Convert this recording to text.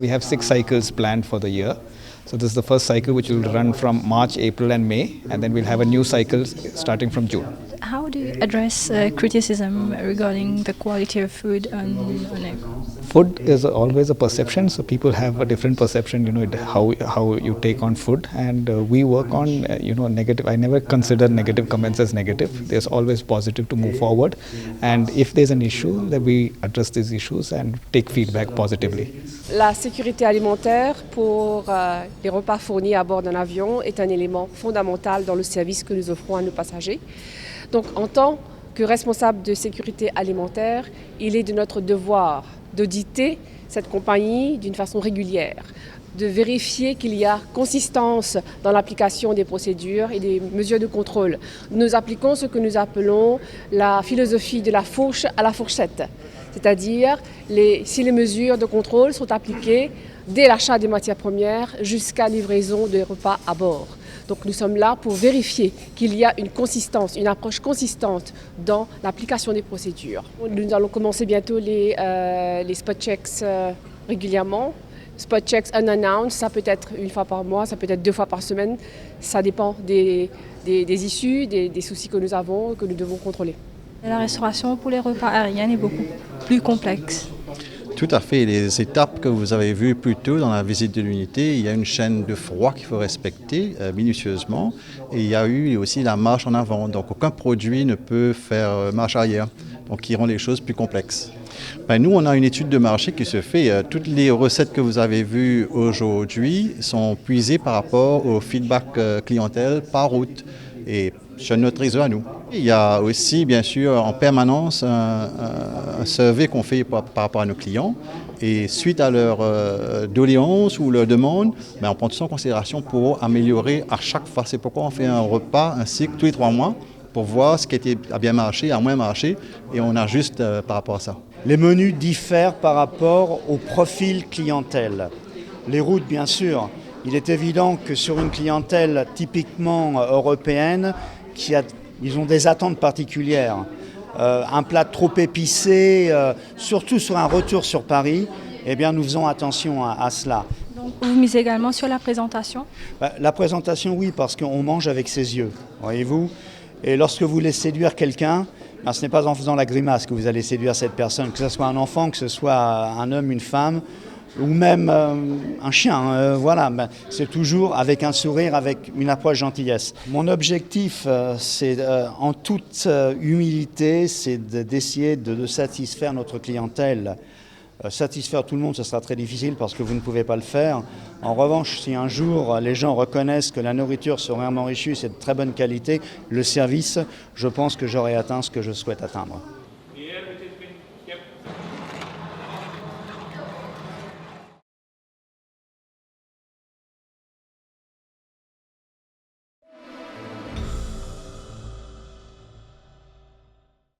We have 6 cycles planned for the year. So this is the first cycle which will run from March, April and May, and then we'll have a new cycle starting from June. How do you address criticism regarding the quality of food on it? Food is always a perception, so people have a different perception, how you take on food, and we work on, negative. I never consider negative comments as negative. There's always positive to move forward, and if there's an issue, then we address these issues and take feedback positively. La sécurité alimentaire pour les repas fournis à bord d'un avion est un élément fondamental dans le service que nous offrons à nos passagers. Donc, en tant que responsable de sécurité alimentaire, il est de notre devoir d'auditer cette compagnie d'une façon régulière, de vérifier qu'il y a consistance dans l'application des procédures et des mesures de contrôle. Nous appliquons ce que nous appelons la philosophie de la fourche à la fourchette, c'est-à-dire si les mesures de contrôle sont appliquées dès l'achat des matières premières jusqu'à livraison des repas à bord. Donc nous sommes là pour vérifier qu'il y a une consistance, une approche consistante dans l'application des procédures. Nous allons commencer bientôt les spot checks régulièrement. Spot checks unannounced, ça peut être une fois par mois, ça peut être 2 fois par semaine. Ça dépend des issues, des soucis que nous avons, que nous devons contrôler. La restauration pour les repas aériens est beaucoup plus complexe. Tout à fait. Les étapes que vous avez vues plus tôt dans la visite de l'unité, il y a une chaîne de froid qu'il faut respecter minutieusement. Et il y a eu aussi la marche en avant. Donc aucun produit ne peut faire marche arrière, donc qui rend les choses plus complexes. Nous, on a une étude de marché qui se fait. Toutes les recettes que vous avez vues aujourd'hui sont puisées par rapport au feedback clientèle par route et sur notre réseau à nous. Il y a aussi, bien sûr, en permanence un survey qu'on fait par rapport à nos clients. Et suite à leur doléance ou leur demande, on prend tout ça en considération pour améliorer à chaque fois. C'est pourquoi on fait un repas, un cycle tous les 3 mois pour voir ce qui a bien marché, a moins marché, et on ajuste par rapport à ça. Les menus diffèrent par rapport au profil clientèle. Les routes, bien sûr. Il est évident que sur une clientèle typiquement européenne, ils ont des attentes particulières. Un plat trop épicé, surtout sur un retour sur Paris, nous faisons attention à cela. Donc vous misez également sur la présentation ? La présentation, oui, parce qu'on mange avec ses yeux, voyez-vous. Et lorsque vous voulez séduire quelqu'un, ce n'est pas en faisant la grimace que vous allez séduire cette personne, que ce soit un enfant, que ce soit un homme, une femme, ou même un chien, c'est toujours avec un sourire, avec une approche gentillesse. Mon objectif, c'est en toute humilité, c'est d'essayer de satisfaire notre clientèle. Satisfaire tout le monde, ce sera très difficile parce que vous ne pouvez pas le faire. En revanche, si un jour les gens reconnaissent que la nourriture Soraire Mauritius est de très bonne qualité, le service, je pense que j'aurai atteint ce que je souhaite atteindre.